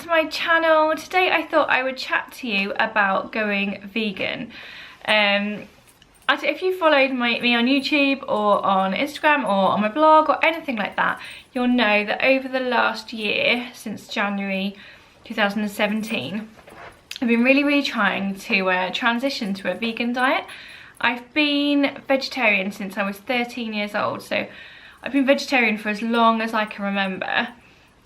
to my channel. Today I thought I would chat to you about going vegan. If you followed me on YouTube or on Instagram or on my blog or anything like that, you'll know that over the last year, since January 2017, I've been really trying to transition to a vegan diet. I've been vegetarian since I was 13 years old, so I've been vegetarian for as long as I can remember.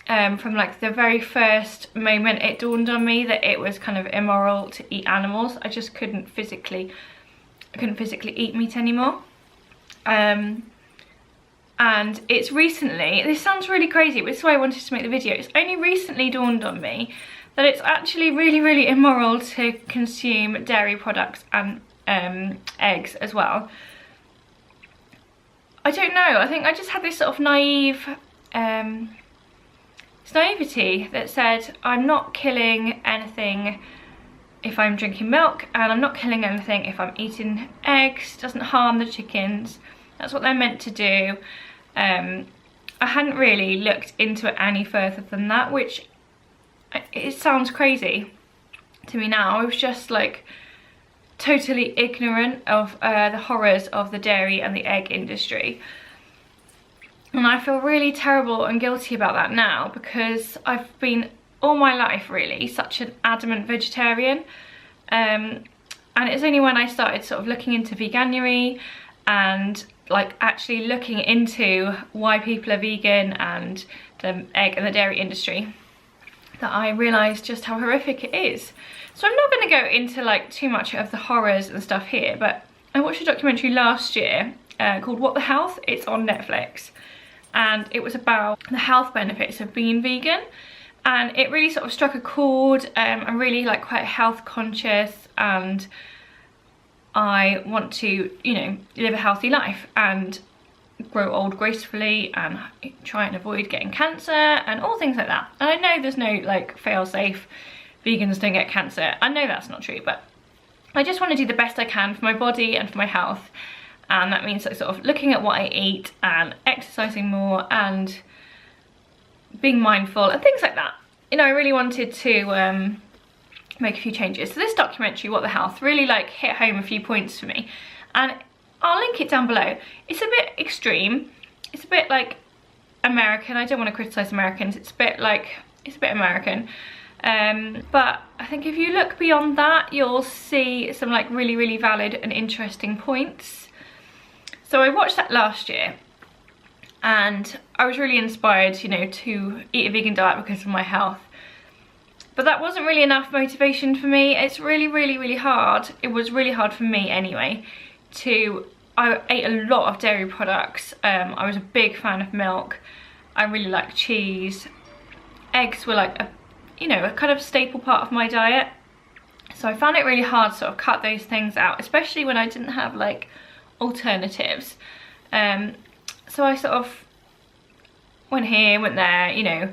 From like the very first moment it dawned on me that it was kind of immoral to eat animals. I just couldn't physically eat meat anymore. And it's recently, this sounds really crazy, but this is why I wanted to make the video. It's only recently dawned on me that it's actually really immoral to consume dairy products and eggs as well. I don't know, I think I just had this sort of naivety that said I'm not killing anything if I'm drinking milk, and I'm not killing anything if I'm eating eggs. It doesn't harm the chickens. That's what they're meant to do. I hadn't really looked into it any further than that, which it sounds crazy to me now. I was just like totally ignorant of the horrors of the dairy and the egg industry. And I feel really terrible and guilty about that now, because I've been all my life really such an adamant vegetarian. And it's only when I started sort of looking into Veganuary and like actually looking into why people are vegan and the egg and the dairy industry that I realised just how horrific it is. So I'm not going to go into like too much of the horrors and stuff here, but I watched a documentary last year called What the Health. It's on Netflix, and it was about the health benefits of being vegan, and it really sort of struck a chord. I'm really like quite health conscious, and I want to, you know, live a healthy life and grow old gracefully and try and avoid getting cancer and all things like that. And I know there's no like fail-safe, vegans don't get cancer. I know that's not true, but I just want to do the best I can for my body and for my health. And that means like sort of looking at what I eat and exercising more and being mindful and things like that. You know, I really wanted to make a few changes. So this documentary, What the Health, really like hit home a few points for me. And I'll link it down below. It's a bit extreme. It's a bit like American. I don't want to criticise Americans. It's a bit American. But I think if you look beyond that, you'll see some like really valid and interesting points. So I watched that last year, and I was really inspired, you know, to eat a vegan diet because of my health. But that wasn't really enough motivation for me. It's really hard. It was really hard for me anyway. I ate a lot of dairy products. I was a big fan of milk. I really liked cheese. Eggs were like a kind of staple part of my diet. So I found it really hard to sort of cut those things out, especially when I didn't have like alternatives. So I sort of went here, went there, you know.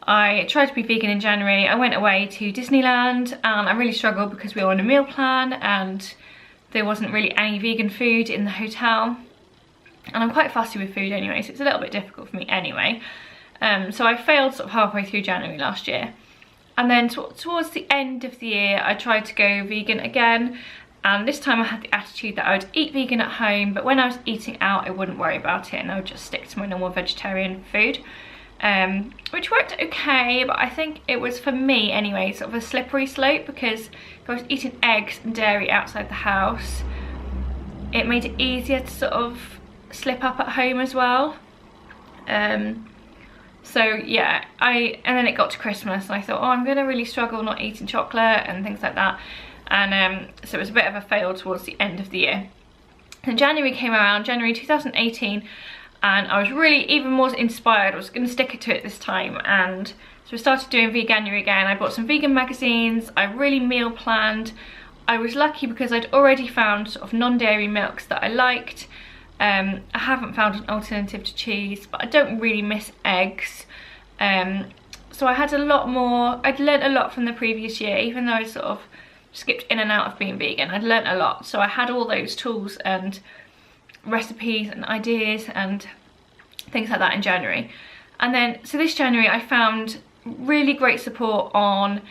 I tried to be vegan in January. I went away to Disneyland, and I really struggled because we were on a meal plan and there wasn't really any vegan food in the hotel. And I'm quite fussy with food anyway, so it's a little bit difficult for me anyway. So I failed sort of halfway through January last year. And then towards the end of the year, I tried to go vegan again. And this time I had the attitude that I would eat vegan at home, but when I was eating out, I wouldn't worry about it and I would just stick to my normal vegetarian food. Which worked okay, but I think it was, for me anyway, sort of a slippery slope, because if I was eating eggs and dairy outside the house, it made it easier to sort of slip up at home as well. So yeah, and then it got to Christmas and I thought, oh, I'm gonna really struggle not eating chocolate and things like that. And so it was a bit of a fail towards the end of the year. And January came around, January 2018, and I was really even more inspired. I was going to stick to it this time, and so I started doing Veganuary again. I bought some vegan magazines. I really meal planned. I was lucky because I'd already found sort of non-dairy milks that I liked. I haven't found an alternative to cheese, but I don't really miss eggs. So I had a lot more. I'd learnt a lot from the previous year, even though I sort of skipped in and out of being vegan. I'd learnt a lot, so I had all those tools and recipes and ideas and things like that in January. And then, so this January I found really great support on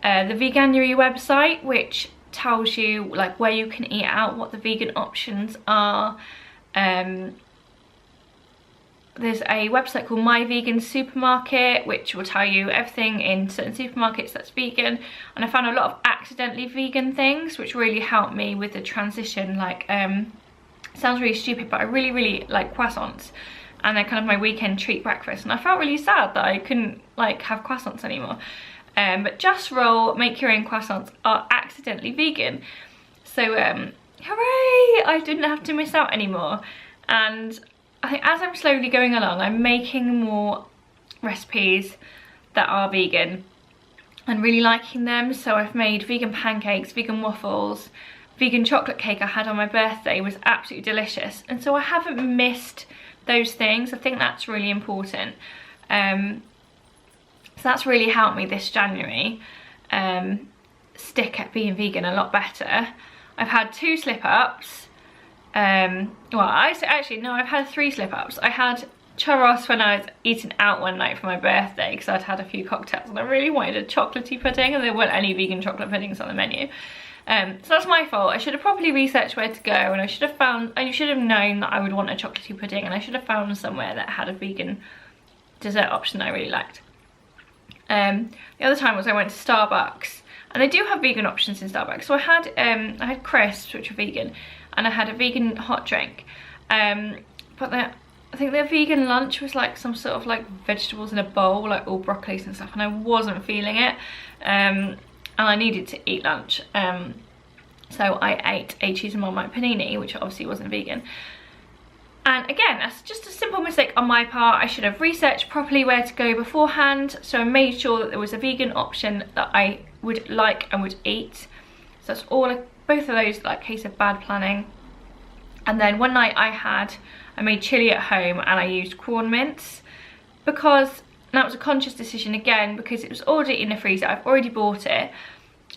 the Veganuary website, which tells you like where you can eat out, what the vegan options are. There's a website called My Vegan Supermarket, which will tell you everything in certain supermarkets that's vegan, and I found a lot of accidentally vegan things which really helped me with the transition. Like sounds really stupid, but I really like croissants, and they're kind of my weekend treat breakfast, and I felt really sad that I couldn't like have croissants anymore. But Just Roll make your own croissants are accidentally vegan, so hooray, I didn't have to miss out anymore. And I think as I'm slowly going along, I'm making more recipes that are vegan and really liking them. So I've made vegan pancakes, vegan waffles, vegan chocolate cake I had on my birthday was absolutely delicious, and so I haven't missed those things. I think that's really important. So that's really helped me this January stick at being vegan a lot better. I've had 2 slip-ups. Well, actually no, I've had 3 slip-ups. I had churros when I was eating out one night for my birthday because I'd had a few cocktails and I really wanted a chocolatey pudding, and there weren't any vegan chocolate puddings on the menu. So that's my fault. I should have probably researched where to go, and I should have known that I would want a chocolatey pudding, and I should have found somewhere that had a vegan dessert option that I really liked. The other time was I went to Starbucks, and they do have vegan options in Starbucks. So I had crisps, which are vegan, and I had a vegan hot drink. But I think their vegan lunch was like some sort of like vegetables in a bowl, like all broccolis and stuff, and I wasn't feeling it. And I needed to eat lunch. So I ate a cheese and marmite panini, which obviously wasn't vegan. And again, that's just a simple mistake on my part. I should have researched properly where to go beforehand, so I made sure that there was a vegan option that I would like and would eat. So that's all, both of those, like, case of bad planning. And then one night I made chili at home and I used corn mince, because that was a conscious decision again, because it was already in the freezer. I've already bought it,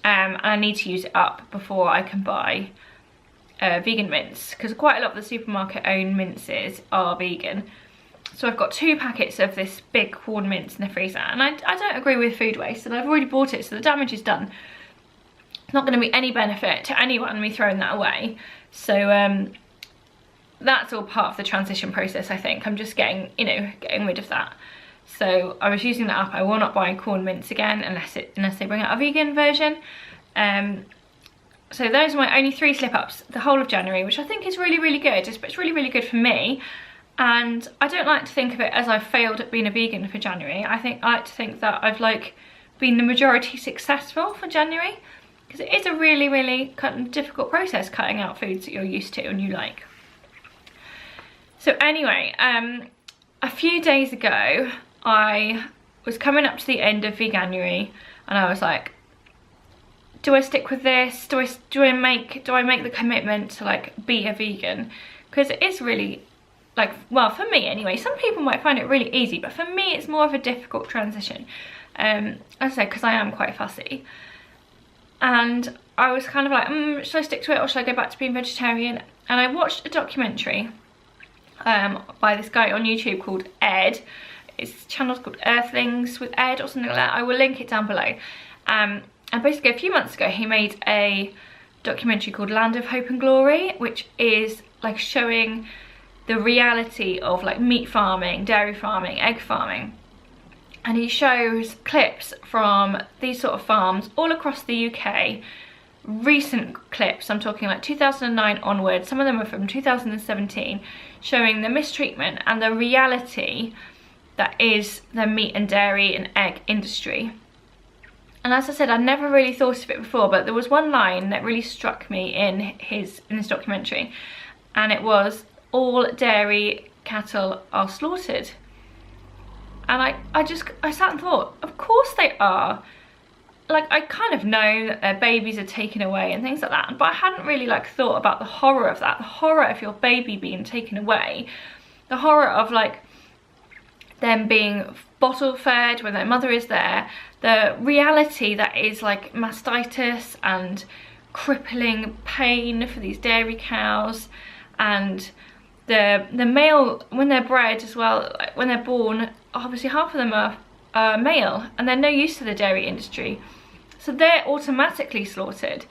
and I need to use it up before I can buy vegan mince, because quite a lot of the supermarket owned minces are vegan. So I've got 2 packets of this big corn mince in the freezer, and I don't agree with food waste, and I've already bought it, so the damage is done. It's not going to be any benefit to anyone me throwing that away. So that's all part of the transition process, I think. I'm just getting rid of that. So I was using that up. I will not buy corn mince again unless they bring out a vegan version. So those are my only 3 slip-ups the whole of January, which I think is really good. It's really good for me, and I don't like to think of it as I've failed at being a vegan for January. I like to think that I've like been the majority successful for January, because it is a really kind of difficult process cutting out foods that you're used to and you like. So anyway, a few days ago I was coming up to the end of Veganuary, and I was like, do I stick with this? Do I make the commitment to like be a vegan? Because it is really, like, well, for me anyway, some people might find it really easy, but for me it's more of a difficult transition. As I said, because I am quite fussy. And I was kind of like, should I stick to it or should I go back to being vegetarian? And I watched a documentary by this guy on YouTube called Ed. His channel's called Earthlings with Ed or something like that. I will link it down below. And basically a few months ago he made a documentary called Land of Hope and Glory, which is like showing the reality of like meat farming, dairy farming, egg farming. And he shows clips from these sort of farms all across the UK. Recent clips, I'm talking like 2009 onwards, some of them are from 2017, showing the mistreatment and the reality that is the meat and dairy and egg industry. And as I said, I'd never really thought of it before, but there was one line that really struck me in this documentary, and it was, all dairy cattle are slaughtered. And I sat and thought, of course they are. Like, I kind of know that their babies are taken away and things like that, but I hadn't really like thought about the horror of that, the horror of your baby being taken away, the horror of like them being bottle fed when their mother is there, the reality that is like mastitis and crippling pain for these dairy cows, and the male, when they're bred as well, like when they're born, obviously half of them are are male and they're no use to the dairy industry, so they're automatically slaughtered.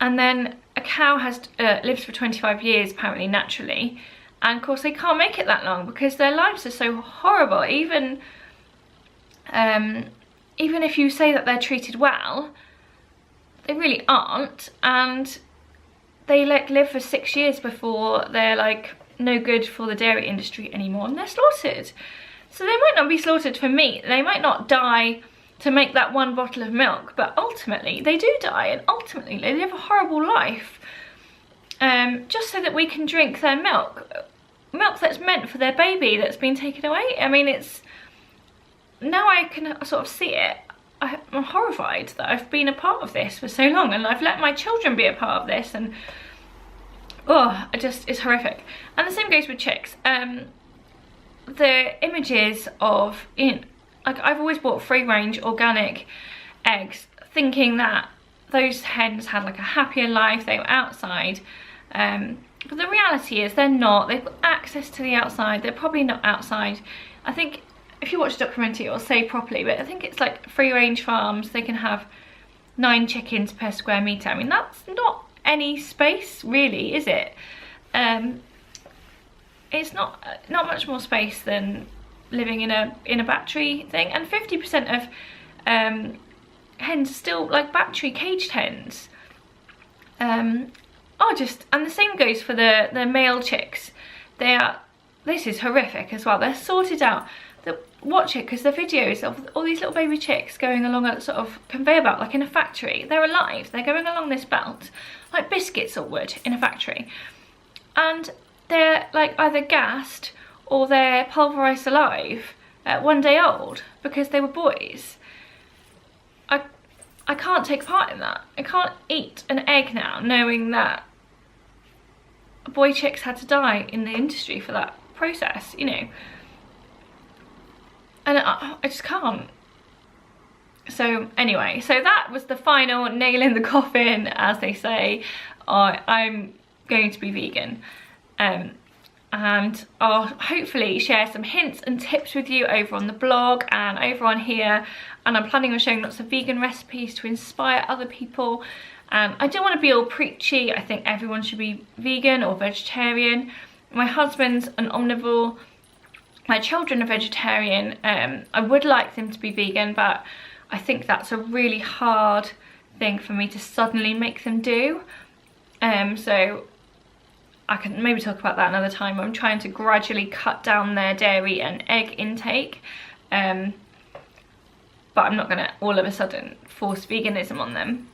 And then a cow has lives for 25 years apparently naturally, and of course they can't make it that long because their lives are so horrible. Even if you say that they're treated well, they really aren't, and they like live for 6 years before they're like no good for the dairy industry anymore, and they're slaughtered. So they might not be slaughtered for meat, they might not die to make that one bottle of milk, but ultimately they do die, and ultimately they live a horrible life, just so that we can drink their milk that's meant for their baby that's been taken away. I mean, it's, now I can sort of see it. I'm horrified that I've been a part of this for so long, and I've let my children be a part of this, and oh, it's horrific. And the same goes with chicks. The images of, like, I've always bought free range organic eggs thinking that those hens had like a happier life, they were outside, but the reality is they're not. They've got access to the outside, they're probably not outside. I think if you watch the documentary it'll say properly, but I think it's like free range farms, they can have 9 chickens per square metre. I mean, that's not any space really, is it? It's not much more space than living in a battery thing, and 50% of hens are still like battery caged hens. And the same goes for the male chicks. This is horrific as well. They're sorted out. Watch it, because the videos of all these little baby chicks going along a sort of conveyor belt, like in a factory. They're alive, they're going along this belt like biscuits or wood in a factory, and they're like either gassed or they're pulverized alive at 1 day old because they were boys. I can't take part in that. I can't eat an egg now knowing that boy chicks had to die in the industry for that process, you know. And I just can't. So anyway, so that was the final nail in the coffin, as they say. I'm going to be vegan. And I'll hopefully share some hints and tips with you over on the blog and over on here. And I'm planning on showing lots of vegan recipes to inspire other people. I don't want to be all preachy. I think everyone should be vegan or vegetarian. My husband's an omnivore. My children are vegetarian. I would like them to be vegan, but I think that's a really hard thing for me to suddenly make them do. So I can maybe talk about that another time. I'm trying to gradually cut down their dairy and egg intake. But I'm not gonna all of a sudden force veganism on them.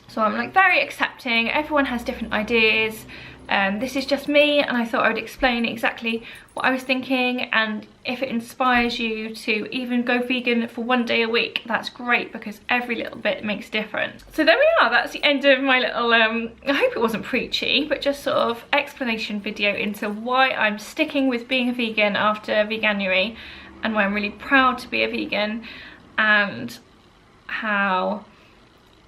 So I'm like very accepting. Everyone has different ideas. This is just me, and I thought I would explain exactly what I was thinking, and if it inspires you to even go vegan for 1 day a week, that's great, because every little bit makes a difference. So there we are, that's the end of my little, I hope it wasn't preachy, but just sort of explanation video into why I'm sticking with being a vegan after Veganuary, and why I'm really proud to be a vegan, and how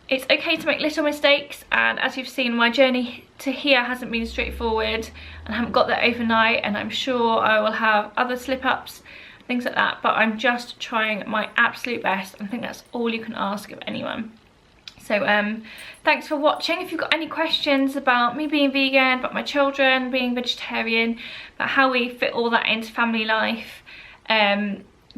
it's okay to make little mistakes. And as you've seen, my journey to here hasn't been straightforward, and I haven't got there overnight, and I'm sure I will have other slip-ups, things like that, but I'm just trying my absolute best, and I think that's all you can ask of anyone. So thanks for watching. If you've got any questions about me being vegan, about my children being vegetarian, about how we fit all that into family life,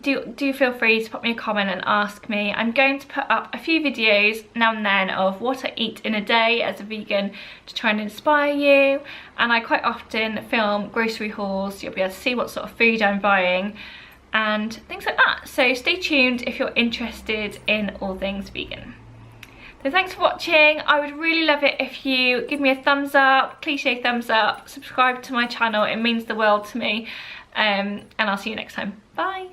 do feel free to put me a comment and ask me. I'm going to put up a few videos now and then of what I eat in a day as a vegan to try and inspire you, and I quite often film grocery hauls, so you'll be able to see what sort of food I'm buying and things like that. So stay tuned if you're interested in all things vegan. So thanks for watching. I would really love it if you give me a thumbs up, cliche thumbs up, subscribe to my channel, it means the world to me, and I'll see you next time. Bye.